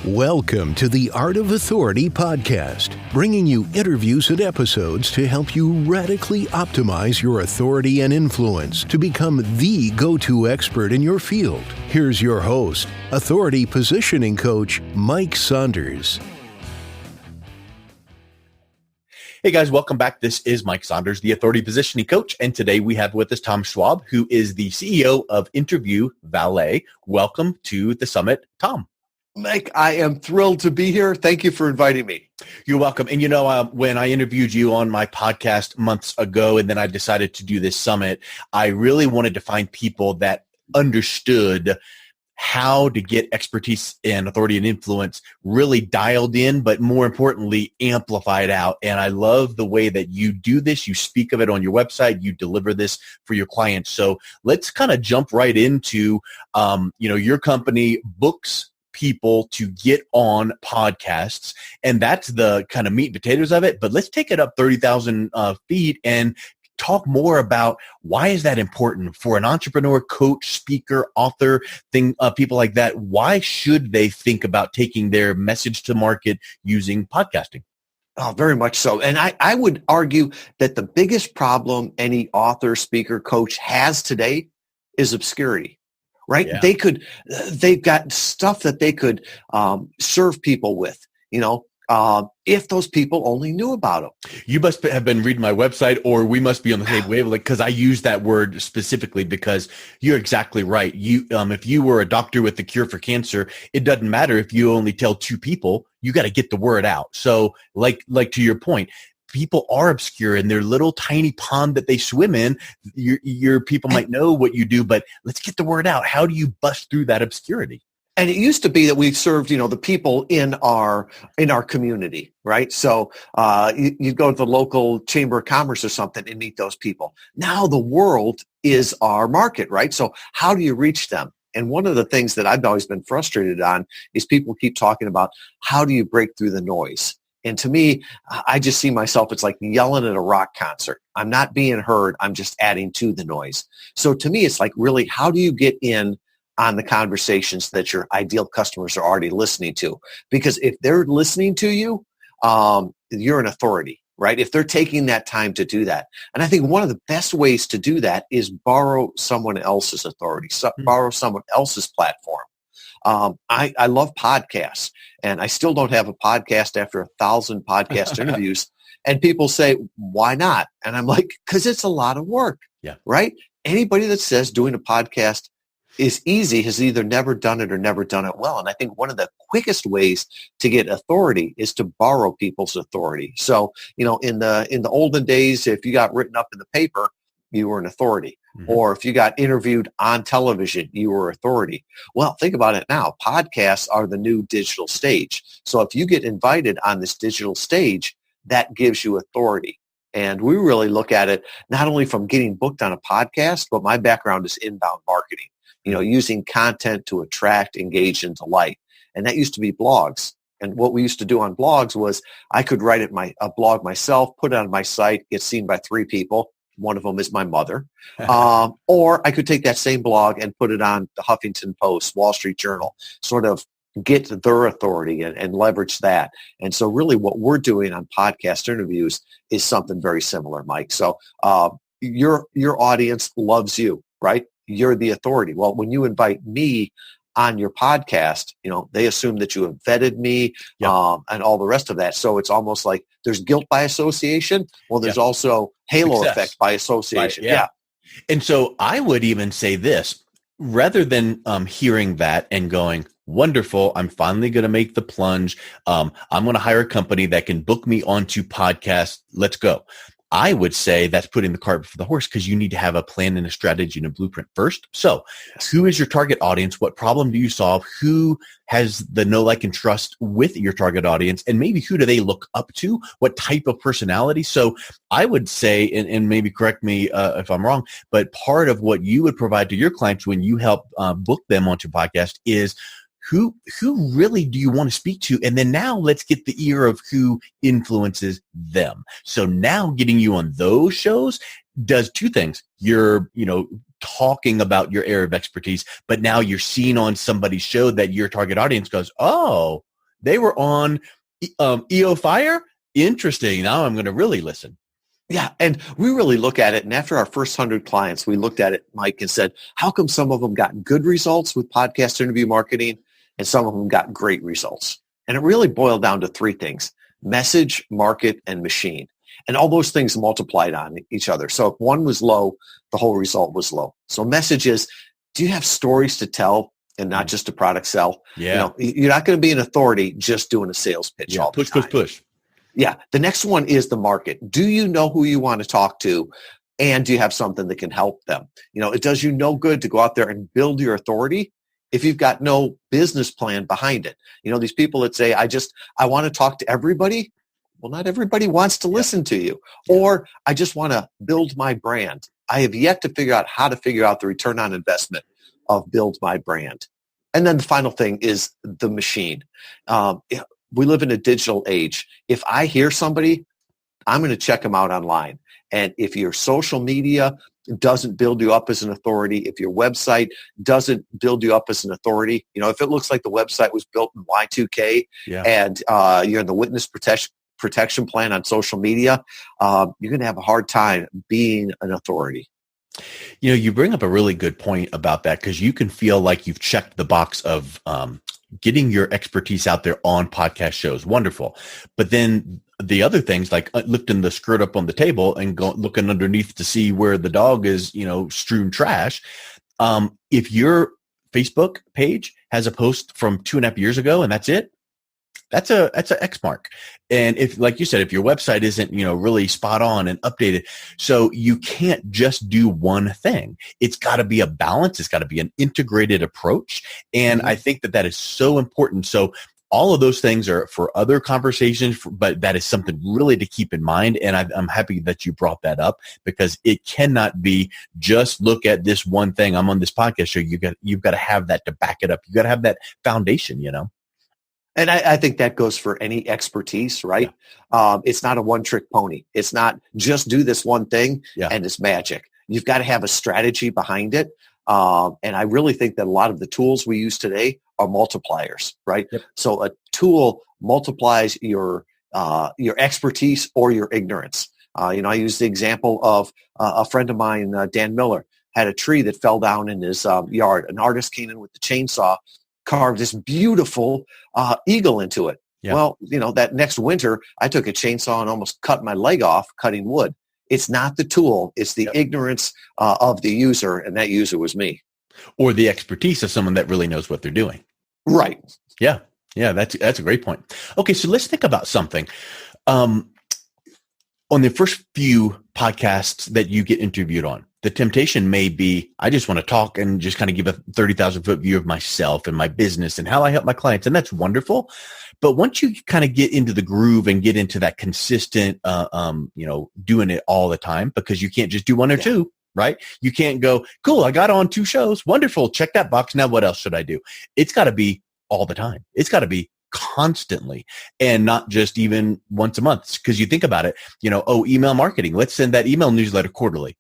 Welcome to the Art of Authority podcast, bringing you interviews and episodes to help you radically optimize your authority and influence to become the go-to expert in your field. Here's your host, authority positioning coach, Mike Saunders. Hey guys, welcome back. This is Mike Saunders, the authority positioning coach. And today we have with us Tom Schwab, who is the CEO of Interview Valet. Welcome to the summit, Tom. Mike, I am thrilled to be here. Thank you for inviting me. You're welcome. And when I interviewed you on my podcast months ago, and then I decided to do this summit, I really wanted to find people that understood how to get expertise and authority and influence really dialed in, but more importantly, amplified out. And I love the way that you do this. You speak of it on your website. You deliver this for your clients. So let's kind of jump right into, your company books people to get on podcasts, and that's the kind of meat and potatoes of it. But let's take it up 30,000 feet and talk more about why is that important for an entrepreneur, coach, speaker, author, people like that. Why should they think about taking their message to market using podcasting? Oh, very much so. And I would argue that the biggest problem any author, speaker, coach has today is obscurity. Right? Yeah. They've got stuff that they could serve people with, if those people only knew about them. You must have been reading my website, or we must be on the same wavelength, because I use that word specifically because you're exactly right. If you were a doctor with the cure for cancer, it doesn't matter if you only tell two people, you got to get the word out. So like to your point, people are obscure in their little tiny pond that they swim in. Your people might know what you do, but let's get the word out. How do you bust through that obscurity? And it used to be that we served, the people in our community, right? So you'd go to the local chamber of commerce or something and meet those people. Now the world is our market, right? So how do you reach them? And one of the things that I've always been frustrated on is people keep talking about how do you break through the noise? And to me, I just see myself, it's like yelling at a rock concert. I'm not being heard. I'm just adding to the noise. So to me, it's like, really, how do you get in on the conversations that your ideal customers are already listening to? Because if they're listening to you, you're an authority, right? If they're taking that time to do that. And I think one of the best ways to do that is borrow someone else's authority, borrow someone else's platform. I love podcasts, and I still don't have a podcast after 1,000 podcast interviews. And people say, why not? And I'm like, because it's a lot of work, right? Anybody that says doing a podcast is easy has either never done it or never done it well. And I think one of the quickest ways to get authority is to borrow people's authority. So, in the olden days, if you got written up in the paper, you were an authority. Mm-hmm. Or if you got interviewed on television, you were authority. Well, think about it now. Podcasts are the new digital stage. So if you get invited on this digital stage, that gives you authority. And we really look at it not only from getting booked on a podcast, but my background is inbound marketing, using content to attract, engage, and delight. And that used to be blogs. And what we used to do on blogs was I could write a blog myself, put it on my site, get seen by 3 people. One of them is my mother. Or I could take that same blog and put it on the Huffington Post, Wall Street Journal, sort of get their authority and leverage that. And so really what we're doing on podcast interviews is something very similar, Mike. So your audience loves you, right? You're the authority. Well, when you invite me on your podcast, they assume that you have vetted me and all the rest of that. So it's almost like there's guilt by association. Well, there's also halo effect by association. Right, yeah. And so I would even say this, rather than hearing that and going, wonderful, I'm finally going to make the plunge. I'm going to hire a company that can book me onto podcasts. Let's go. I would say that's putting the cart before the horse, because you need to have a plan and a strategy and a blueprint first. So who is your target audience? What problem do you solve? Who has the know, like, and trust with your target audience? And maybe who do they look up to? What type of personality? So I would say, and maybe correct me if I'm wrong, but part of what you would provide to your clients when you help book them onto podcast is who really do you want to speak to? And then now let's get the ear of who influences them. So now getting you on those shows does 2 things. You're, talking about your area of expertise, but now you're seen on somebody's show that your target audience goes, oh, they were on EO Fire. Interesting. Now I'm going to really listen. Yeah. And we really look at it. And after our first 100 clients, we looked at it, Mike, and said, how come some of them got good results with podcast interview marketing and some of them got great results? And it really boiled down to three things: message, market, and machine. And all those things multiplied on each other. So if one was low, the whole result was low. So message is, do you have stories to tell and not just a product sell? Yeah. You're not going to be an authority just doing a sales pitch all the time. Push. Yeah. The next one is the market. Do you know who you want to talk to? And do you have something that can help them? It does you no good to go out there and build your authority if you've got no business plan behind it. These people that say, I want to talk to everybody. Well, not everybody wants to listen to you. Or I just want to build my brand. I have yet to figure out how to figure out the return on investment of build my brand. And then the final thing is the machine. We live in a digital age. If I hear somebody, I'm going to check them out online. And if your social media doesn't build you up as an authority, if your website doesn't build you up as an authority, if it looks like the website was built in Y2K and you're in the witness protection plan on social media, you're going to have a hard time being an authority. You bring up a really good point about that, because you can feel like you've checked the box of getting your expertise out there on podcast shows. Wonderful. But then the other things, like lifting the skirt up on the table and looking underneath to see where the dog is, strewn trash. If your Facebook page has a post from 2.5 years ago and that's it, that's an X mark. And if, like you said, if your website isn't, really spot on and updated, so you can't just do one thing. It's got to be a balance. It's got to be an integrated approach. And I think that is so important. So all of those things are for other conversations, but that is something really to keep in mind. And I'm happy that you brought that up, because it cannot be just look at this one thing. I'm on this podcast show. You've got to have that to back it up. You got to have that foundation, And I think that goes for any expertise, right? Yeah. It's not a one-trick pony. It's not just do this one thing and it's magic. You've got to have a strategy behind it. And I really think that a lot of the tools we use today are multipliers, right? Yep. So a tool multiplies your expertise or your ignorance. I use the example of a friend of mine, Dan Miller, had a tree that fell down in his yard. An artist came in with the chainsaw, carved this beautiful eagle into it. Yeah. Well, that next winter, I took a chainsaw and almost cut my leg off cutting wood. It's not the tool. It's the ignorance of the user, and that user was me. Or the expertise of someone that really knows what they're doing. Right. Yeah. Yeah, that's a great point. Okay, so let's think about something. On the first few podcasts that you get interviewed on, the temptation may be, I just want to talk and just kind of give a 30,000-foot view of myself and my business and how I help my clients. And that's wonderful. But once you kind of get into the groove and get into that consistent, doing it all the time, because you can't just do one or two, right? You can't go, cool, I got on 2 shows. Wonderful. Check that box. Now what else should I do? It's got to be all the time. It's got to be constantly, and not just even once a month. Because you think about it, email marketing. Let's send that email newsletter quarterly.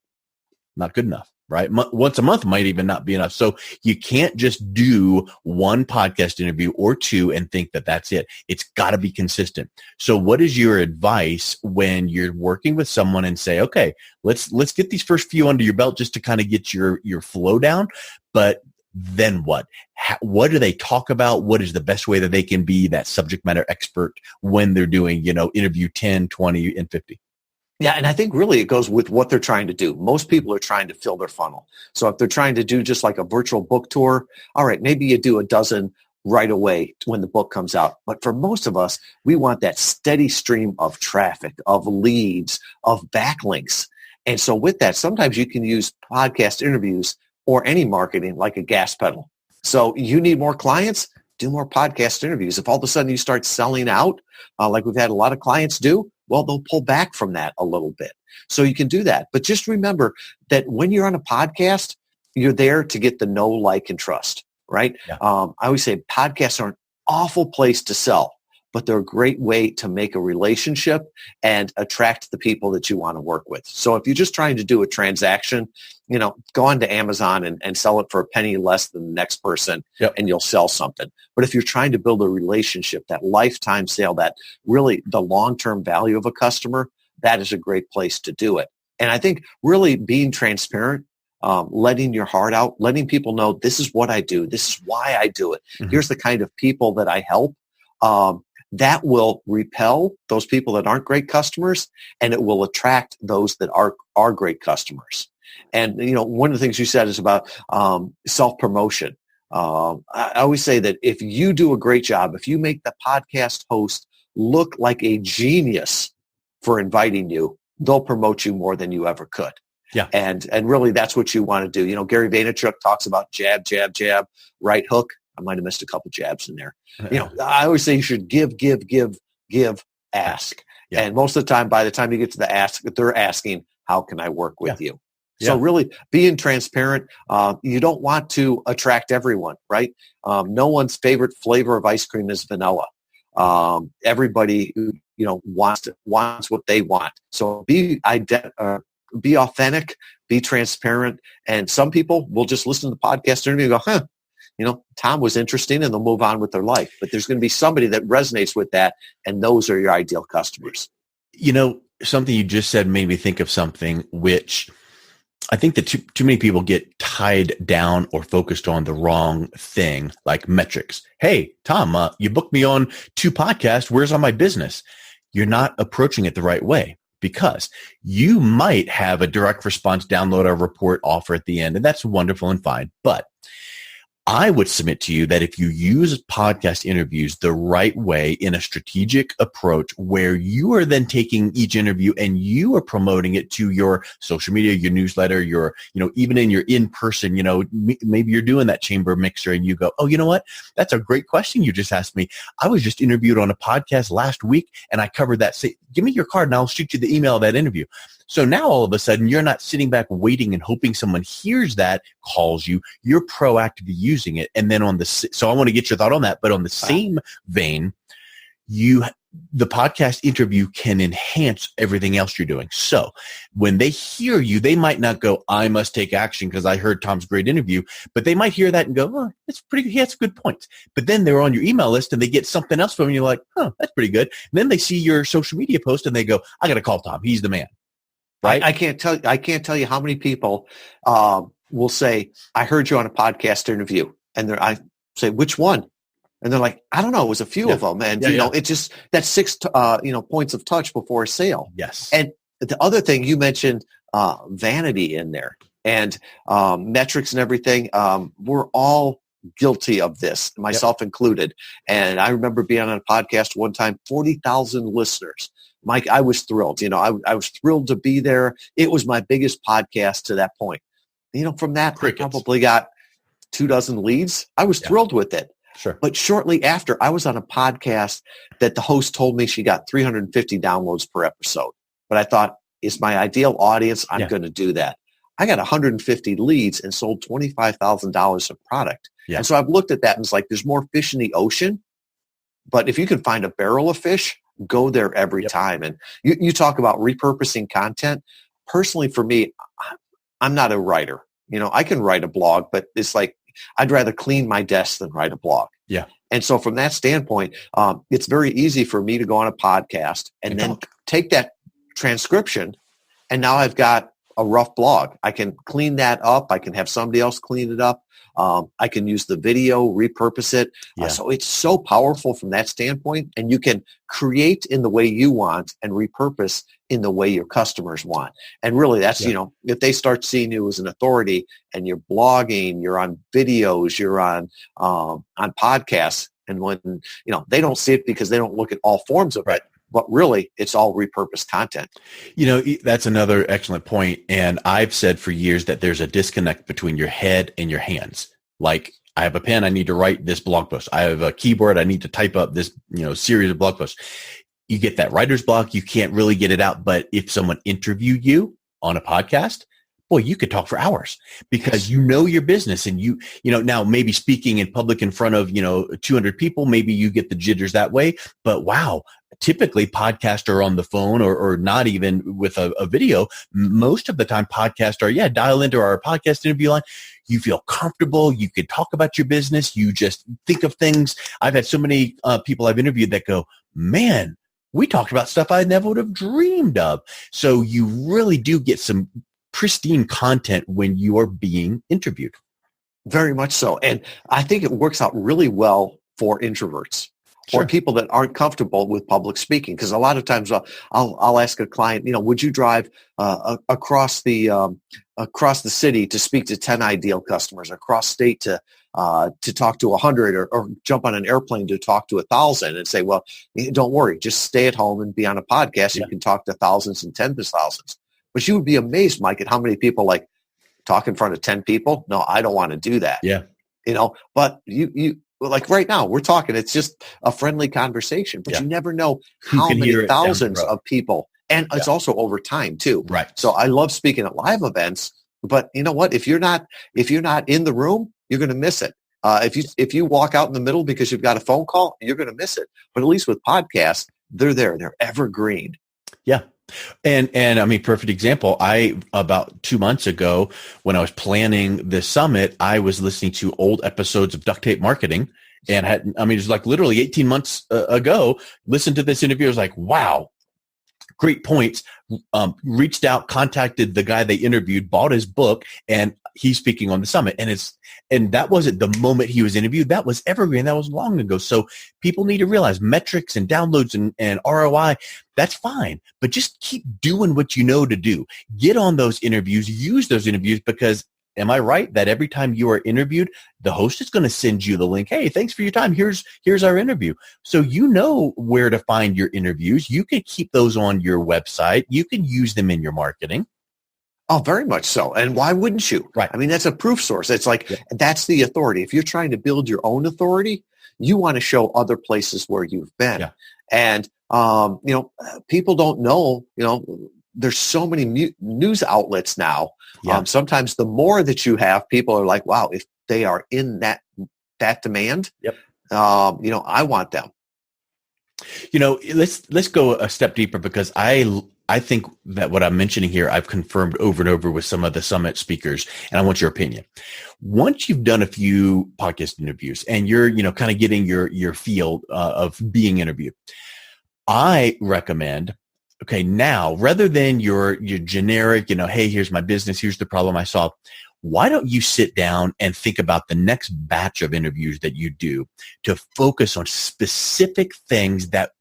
Not good enough, right? Once a month might even not be enough. So you can't just do one podcast interview or 2 and think that that's it. It's got to be consistent. So what is your advice when you're working with someone and say, okay, let's get these first few under your belt just to kind of get your flow down. But then what? What do they talk about? What is the best way that they can be that subject matter expert when they're doing, interview 10, 20, and 50? Yeah, and I think really it goes with what they're trying to do. Most people are trying to fill their funnel. So if they're trying to do just like a virtual book tour, all right, maybe you do a dozen right away when the book comes out. But for most of us, we want that steady stream of traffic, of leads, of backlinks. And so with that, sometimes you can use podcast interviews or any marketing like a gas pedal. So you need more clients, do more podcast interviews. If all of a sudden you start selling out, like we've had a lot of clients do, well, they'll pull back from that a little bit. So you can do that. But just remember that when you're on a podcast, you're there to get the know, like, and trust, right? Yeah. I always say podcasts are an awful place to sell, but they're a great way to make a relationship and attract the people that you want to work with. So if you're just trying to do a transaction, go onto Amazon and sell it for a penny less than the next person, and you'll sell something. But if you're trying to build a relationship, that lifetime sale, that really the long-term value of a customer, that is a great place to do it. And I think really being transparent, letting your heart out, letting people know this is what I do, this is why I do it. Mm-hmm. Here's the kind of people that I help. That will repel those people that aren't great customers, and it will attract those that are great customers. And, one of the things you said is about self-promotion. I always say that if you do a great job, if you make the podcast host look like a genius for inviting you, they'll promote you more than you ever could. Yeah. And really that's what you want to do. Gary Vaynerchuk talks about jab, jab, jab, right hook. I might have missed a couple jabs in there. I always say you should give, ask. Yeah. And most of the time, by the time you get to the ask, they're asking, how can I work with you? Yeah. So really being transparent, you don't want to attract everyone, right? No one's favorite flavor of ice cream is vanilla. Everybody, wants what they want. So be authentic, be transparent. And some people will just listen to the podcast interview and go, Tom was interesting, and they'll move on with their life. But there's going to be somebody that resonates with that, and those are your ideal customers. Something you just said made me think of something which I think that too many people get tied down or focused on the wrong thing, like metrics. Hey, Tom, you booked me on 2 podcasts. Where's all my business? You're not approaching it the right way, because you might have a direct response download or report offer at the end, and that's wonderful and fine. But I would submit to you that if you use podcast interviews the right way in a strategic approach, where you are then taking each interview and you are promoting it to your social media, your newsletter, your, even in your in-person, maybe you're doing that chamber mixer and you go, oh, you know what? That's a great question you just asked me. I was just interviewed on a podcast last week and I covered that. Say, give me your card and I'll shoot you the email of that interview. So now all of a sudden you're not sitting back waiting and hoping someone hears that, calls you. You're proactively using it. And then so I want to get your thought on that, but on the same vein, the podcast interview can enhance everything else you're doing. So when they hear you, they might not go, I must take action because I heard Tom's great interview, but they might hear that and go, oh, that's pretty good. He has good points. But then they're on your email list and they get something else from you. You're like, oh, that's pretty good. And then they see your social media post and they go, I got to call Tom. He's the man. Right? I can't tell you how many people will say, I heard you on a podcast interview. And I say, which one? And they're like, I don't know. It was a few of them. And, it's just that 6, points of touch before a sale. Yes. And the other thing you mentioned, vanity in there and metrics and everything. We're all guilty of this, myself included. And I remember being on a podcast one time, 40,000 listeners. Mike, I was thrilled. I was thrilled to be there. It was my biggest podcast to that point. From that, I probably got 24 leads. I was thrilled with it. Sure. But shortly after, I was on a podcast that the host told me she got 350 downloads per episode. But I thought, it's my ideal audience. I'm going to do that. I got 150 leads and sold $25,000 of product. Yeah. And so I've looked at that and it's like, there's more fish in the ocean. But if you can find a barrel of fish, go there every time. And you talk about repurposing content. Personally, for me, I'm not a writer. I can write a blog, but it's like, I'd rather clean my desk than write a blog. Yeah. And so from that standpoint, it's very easy for me to go on a podcast and then take that transcription. And now I've got a rough blog. I can clean that up. I can have somebody else clean it up. I can use the video, repurpose it. So it's so powerful from that standpoint. And you can create in the way you want and repurpose in the way your customers want. And really that's, if they start seeing you as an authority and you're blogging, you're on videos, you're on podcasts. And when, they don't see it because they don't look at all forms of it. But really, it's all repurposed content. That's another excellent point. And I've said for years that there's a disconnect between your head and your hands. Like, I have a pen, I need to write this blog post. I have a keyboard, I need to type up this, series of blog posts. You get that writer's block, you can't really get it out. But if someone interviewed you on a podcast, boy, you could talk for hours because you know your business and now maybe speaking in public in front of, 200 people, maybe you get the jitters that way. But wow, typically podcasts are on the phone or not even with a video. Most of the time podcasts are, dial into our podcast interview line. You feel comfortable. You can talk about your business. You just think of things. I've had so many people I've interviewed that go, man, we talked about stuff I never would have dreamed of. So you really do get some pristine content when you are being interviewed. Very much so. And I think it works out really well for introverts. Sure. Or people that aren't comfortable with public speaking. Because a lot of times I'll ask a client, would you drive across the city to speak to 10 ideal customers, across state to talk to 100, or jump on an airplane to talk to 1,000, and say, well, don't worry, just stay at home and be on a podcast. Yeah. You can talk to thousands and tens of thousands. But you would be amazed, Mike, at how many people talk in front of 10 people. No, I don't want to do that. Yeah. But you like right now we're talking, it's just a friendly conversation, but you never know how many thousands of people. And it's also over time too. Right. So I love speaking at live events, but you know what? If you're not in the room, you're going to miss it. If you walk out in the middle because you've got a phone call, you're going to miss it. But at least with podcasts, they're evergreen. Yeah. And I mean, perfect example. About 2 months ago, when I was planning the summit, I was listening to old episodes of Duct Tape Marketing and it was like literally 18 months ago, listened to this interview. I was like, wow, great points. Reached out, contacted the guy they interviewed, bought his book, and he's speaking on the summit. And that wasn't the moment he was interviewed. That was evergreen. That was long ago. So people need to realize metrics and downloads and ROI, that's fine. But just keep doing what you know to do. Get on those interviews. Use those interviews because am I right that every time you are interviewed, the host is going to send you the link? Hey, thanks for your time. Here's our interview. So you know where to find your interviews. You can keep those on your website. You can use them in your marketing. Oh, very much so. And why wouldn't you? Right. I mean, that's a proof source. It's that's the authority. If you're trying to build your own authority, you want to show other places where you've been. Yeah. And, people don't know, there's so many news outlets now. Yeah. Sometimes the more that you have, people are like, wow, if they are in that demand, yep. I want them. Let's go a step deeper because I think that what I'm mentioning here, I've confirmed over and over with some of the summit speakers, and I want your opinion. Once you've done a few podcast interviews and you're, kind of getting your feel of being interviewed, I recommend, okay, now rather than your generic, hey, here's my business, here's the problem I solve. Why don't you sit down and think about the next batch of interviews that you do to focus on specific things that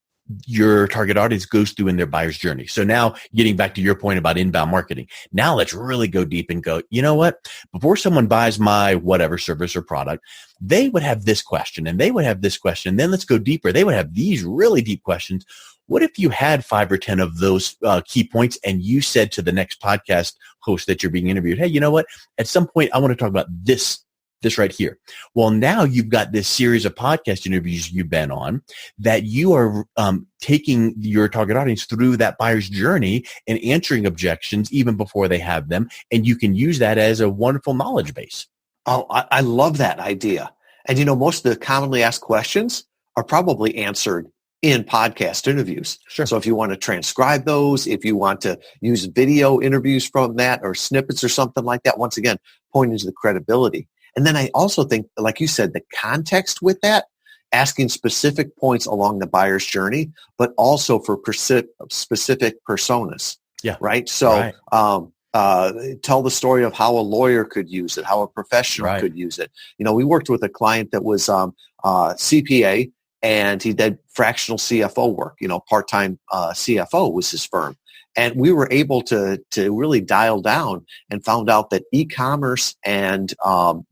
your target audience goes through in their buyer's journey. So now getting back to your point about inbound marketing, now let's really go deep and go, you know what? Before someone buys my whatever service or product, they would have this question and they would have this question. And then let's go deeper. They would have these really deep questions. What if you had 5 or 10 of those key points and you said to the next podcast host that you're being interviewed, hey, you know what? At some point, I want to talk about this right here. Well, now you've got this series of podcast interviews you've been on that you are taking your target audience through that buyer's journey and answering objections even before they have them. And you can use that as a wonderful knowledge base. Oh, I love that idea. And, most of the commonly asked questions are probably answered in podcast interviews. Sure. So if you want to transcribe those, if you want to use video interviews from that or snippets or something like that, once again, pointing to the credibility. And then I also think, like you said, the context with that, asking specific points along the buyer's journey, but also for specific personas. Yeah. Right. So, tell the story of how a lawyer could use it, how a professional could use it. We worked with a client that was CPA and he did fractional CFO work, part-time CFO was his firm. And we were able to really dial down and found out that e-commerce and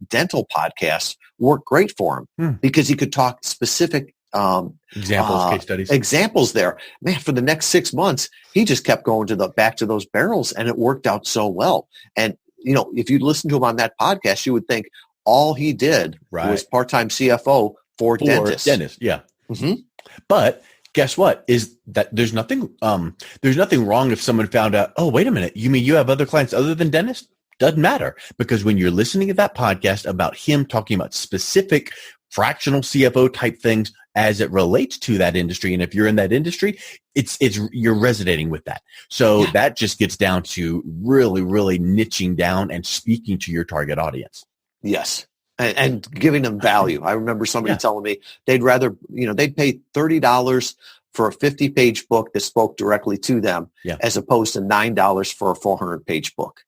dental podcasts work great for him because he could talk specific case studies, examples there. Man, for the next 6 months, he just kept going back to those barrels, and it worked out so well. And if you listen to him on that podcast, you would think all he did was part-time CFO for dentists. Yeah. Mm-hmm. But guess what? Is that there's nothing wrong if someone found out, oh, wait a minute, you mean you have other clients other than dentists? Doesn't matter, because when you're listening to that podcast about him talking about specific fractional CFO type things as it relates to that industry, and if you're in that industry, it's you're resonating with that. So that just gets down to really, really niching down and speaking to your target audience. Yes. And giving them value. I remember somebody telling me they'd rather, they'd pay $30 for a 50-page book that spoke directly to them as opposed to $9 for a 400-page book.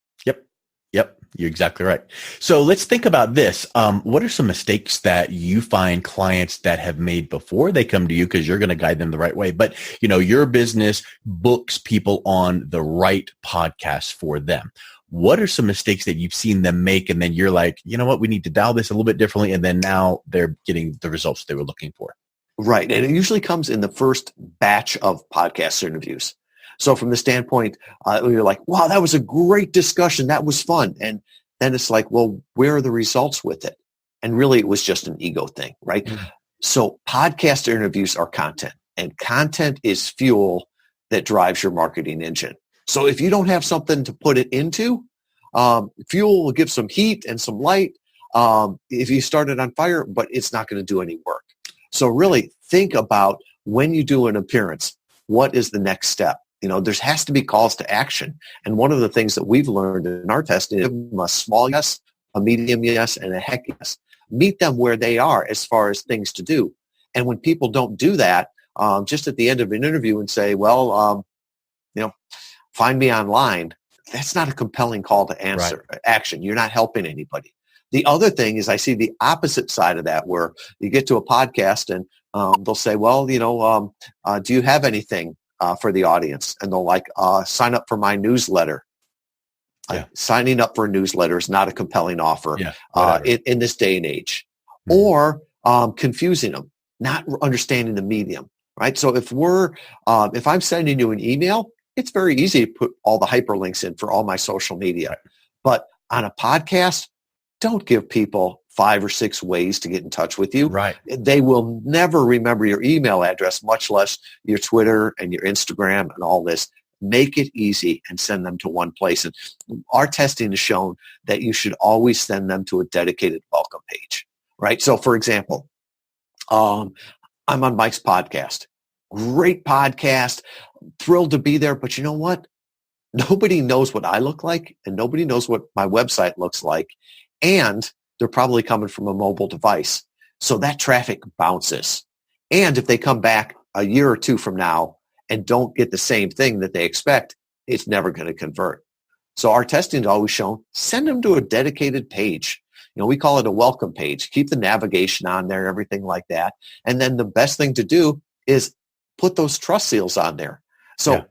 Yep. You're exactly right. So let's think about this. What are some mistakes that you find clients that have made before they come to you, because you're going to guide them the right way? But, your business books people on the right podcast for them. What are some mistakes that you've seen them make? And then you're like, you know what, we need to dial this a little bit differently. And then now they're getting the results they were looking for. Right. And it usually comes in the first batch of podcast interviews. So from the standpoint, you're like, wow, that was a great discussion. That was fun. And then it's like, well, where are the results with it? And really, it was just an ego thing, right? Mm-hmm. So podcast interviews are content, and content is fuel that drives your marketing engine. So if you don't have something to put it into, fuel will give some heat and some light if you start it on fire, but it's not going to do any work. So really think about when you do an appearance, what is the next step? There has to be calls to action. And one of the things that we've learned in our testing is a small yes, a medium yes, and a heck yes. Meet them where they are as far as things to do. And when people don't do that, just at the end of an interview and say, well, find me online, that's not a compelling call to answer action. You're not helping anybody. The other thing is I see the opposite side of that, where you get to a podcast and they'll say, well, do you have anything for the audience? And they'll sign up for my newsletter. Signing up for a newsletter is not a compelling offer in this day and age. Mm-hmm. Or confusing them, not understanding the medium, right? So if I'm sending you an email, it's very easy to put all the hyperlinks in for all my social media. Right. But on a podcast, don't give people 5 or 6 ways to get in touch with you. Right. They will never remember your email address, much less your Twitter and your Instagram and all this. Make it easy and send them to one place. And our testing has shown that you should always send them to a dedicated welcome page, right? So for example, I'm on Mike's podcast. Great podcast. Thrilled to be there. But you know what? Nobody knows what I look like, and nobody knows what my website looks like. And they're probably coming from a mobile device. So that traffic bounces. And if they come back a year or 2 from now and don't get the same thing that they expect, it's never going to convert. So our testing has always shown, send them to a dedicated page. We call it a welcome page. Keep the navigation on there, everything like that. And then the best thing to do is put those trust seals on there. So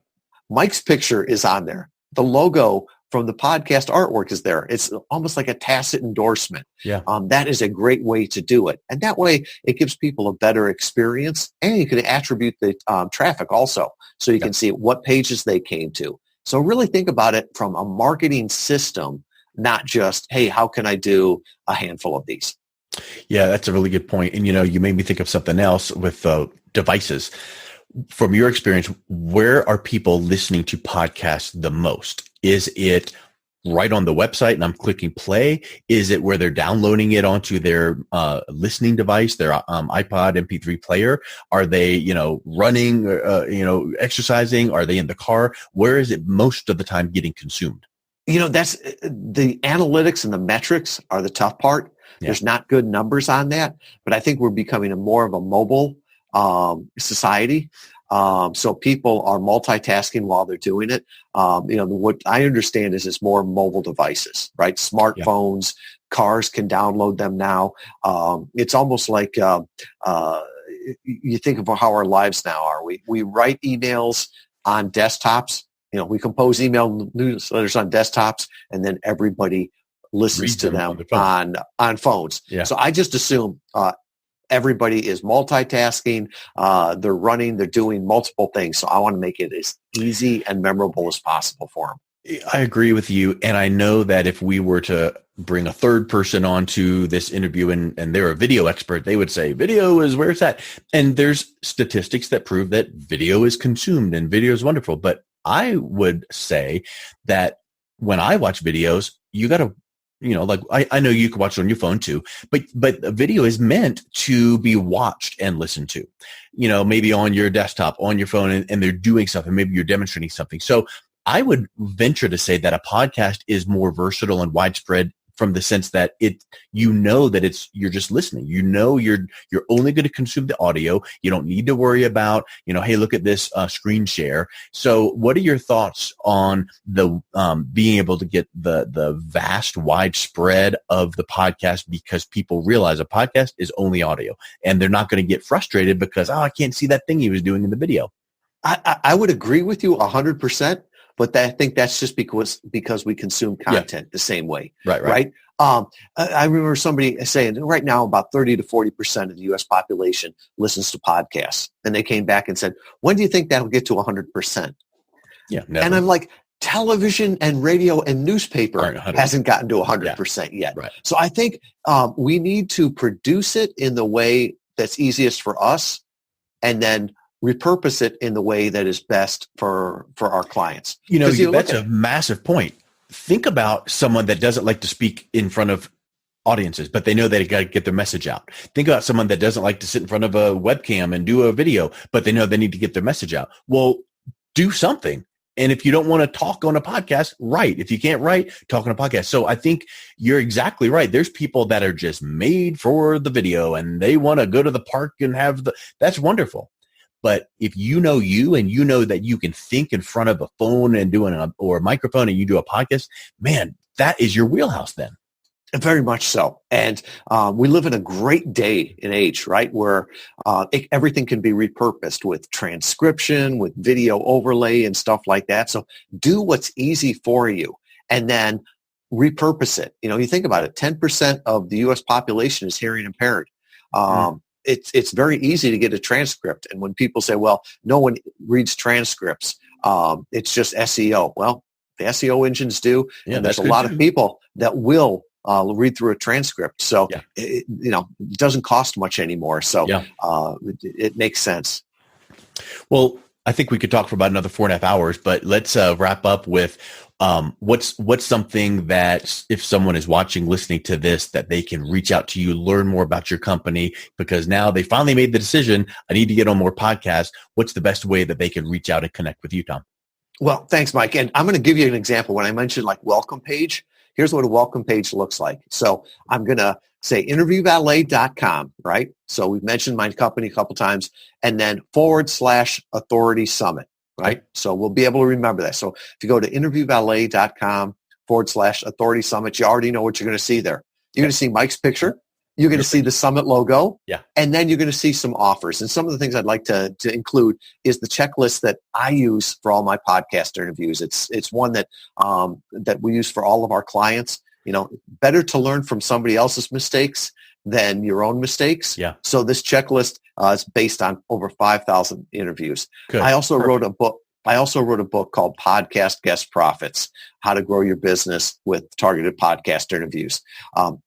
Mike's picture is on there. The logo from the podcast artwork is there. It's almost like a tacit endorsement. That is a great way to do it. And that way it gives people a better experience, and you can attribute the traffic also. So you can see what pages they came to. So really think about it from a marketing system, not just, hey, how can I do a handful of these? Yeah, that's a really good point. And, you made me think of something else with devices. From your experience, where are people listening to podcasts the most? Is it right on the website and I'm clicking play? Is it where they're downloading it onto their listening device, their iPod MP3 player? Are they, running, exercising? Are they in the car? Where is it most of the time getting consumed? That's the analytics and the metrics are the tough part. There's not good numbers on that, but I think we're becoming more of a mobile society. So people are multitasking while they're doing it. What I understand is it's more mobile devices, right? Smartphones, cars can download them now. It's almost like you think of how our lives now are. We write emails on desktops. We compose email newsletters on desktops, and then everybody listens to them on phones. So I just assume everybody is multitasking. They're running. They're doing multiple things. So I want to make it as easy and memorable as possible for them. I agree with you. And I know that if we were to bring a third person onto this interview and they're a video expert, they would say video is where it's at. And there's statistics that prove that video is consumed and video is wonderful. But I would say that when I watch videos, you got to, like I know you can watch it on your phone too, but a video is meant to be watched and listened to, maybe on your desktop, on your phone, and they're doing something. Maybe you're demonstrating something. So I would venture to say that a podcast is more versatile and widespread from the sense that that you're just listening. You're only going to consume the audio. You don't need to worry about, hey, look at this screen share. So what are your thoughts on the being able to get the vast widespread of the podcast, because people realize a podcast is only audio and they're not going to get frustrated because, I can't see that thing he was doing in the video. I would agree with you 100%. But I think that's just because we consume content the same way. Right. I remember somebody saying right now about 30 to 40% of the U.S. population listens to podcasts. And they came back and said, when do you think that'll get to 100%? Yeah. Never. And I'm like, television and radio and newspaper hasn't gotten to 100% yet. Right. So I think we need to produce it in the way that's easiest for us, and then repurpose it in the way that is best for our clients. That's a massive point. Think about someone that doesn't like to speak in front of audiences, but they know they got to get their message out. Think about someone that doesn't like to sit in front of a webcam and do a video, but they know they need to get their message out. Well, do something. And if you don't want to talk on a podcast, write. If you can't write, talk on a podcast. So I think you're exactly right. There's people that are just made for the video and they want to go to the park and that's wonderful. But if you know that you can think in front of a phone and or a microphone and you do a podcast, man, that is your wheelhouse then. Very much so. And we live in a great day and age, right, where everything can be repurposed with transcription, with video overlay and stuff like that. So do what's easy for you and then repurpose it. You think about it, 10% of the U.S. population is hearing impaired. It's very easy to get a transcript. And when people say, well, no one reads transcripts, it's just SEO. Well, the SEO engines do. Yeah, and there's a lot of people that will read through a transcript. So, it doesn't cost much anymore. So it makes sense. Well, I think we could talk for about another 4.5 hours, but let's wrap up with what's something that if someone is watching, listening to this, that they can reach out to you, learn more about your company, because now they finally made the decision, I need to get on more podcasts. What's the best way that they can reach out and connect with you, Tom? Well, thanks, Mike. And I'm going to give you an example. When I mentioned like welcome page, here's what a welcome page looks like. So I'm going to say interviewvalet.com, right? So we've mentioned my company a couple times, and then /authority summit, right? So we'll be able to remember that. So if you go to interviewvalet.com /authority summit, you already know what you're going to see there. You're going to see Mike's picture. You're going to see the summit logo. Yeah. And then you're going to see some offers. And some of the things I'd like to include is the checklist that I use for all my podcast interviews. It's one that we use for all of our clients. Better to learn from somebody else's mistakes than your own mistakes. Yeah. So this checklist is based on over 5,000 interviews. Good. I also wrote a book called Podcast Guest Profits, How to Grow Your Business with Targeted Podcast Interviews.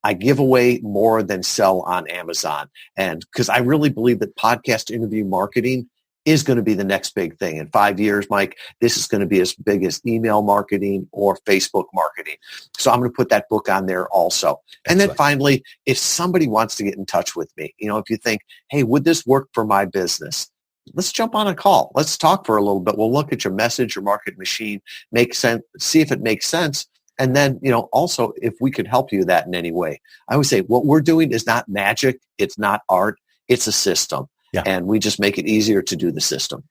I give away more than sell on Amazon. And because I really believe that podcast interview marketing is going to be the next big thing. In 5 years, Mike, this is going to be as big as email marketing or Facebook marketing. So I'm going to put that book on there also. And then finally, if somebody wants to get in touch with me, if you think, hey, would this work for my business? Let's jump on a call. Let's talk for a little bit. We'll look at your message, your market machine, make sense, see if it makes sense. And then, also if we could help you that in any way. I always say what we're doing is not magic. It's not art. It's a system. Yeah. And we just make it easier to do the system.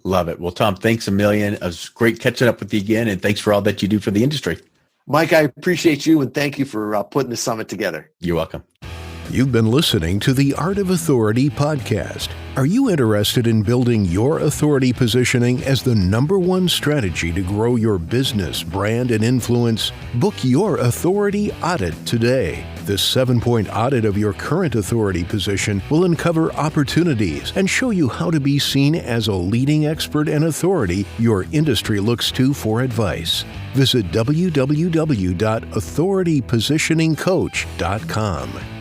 Love it. Well, Tom, thanks a million. It was great catching up with you again. And thanks for all that you do for the industry. Mike, I appreciate you. And thank you for putting the summit together. You're welcome. You've been listening to the Art of Authority podcast. Are you interested in building your authority positioning as the #1 strategy to grow your business, brand, and influence? Book your authority audit today. This 7-point audit of your current authority position will uncover opportunities and show you how to be seen as a leading expert and authority your industry looks to for advice. Visit www.authoritypositioningcoach.com.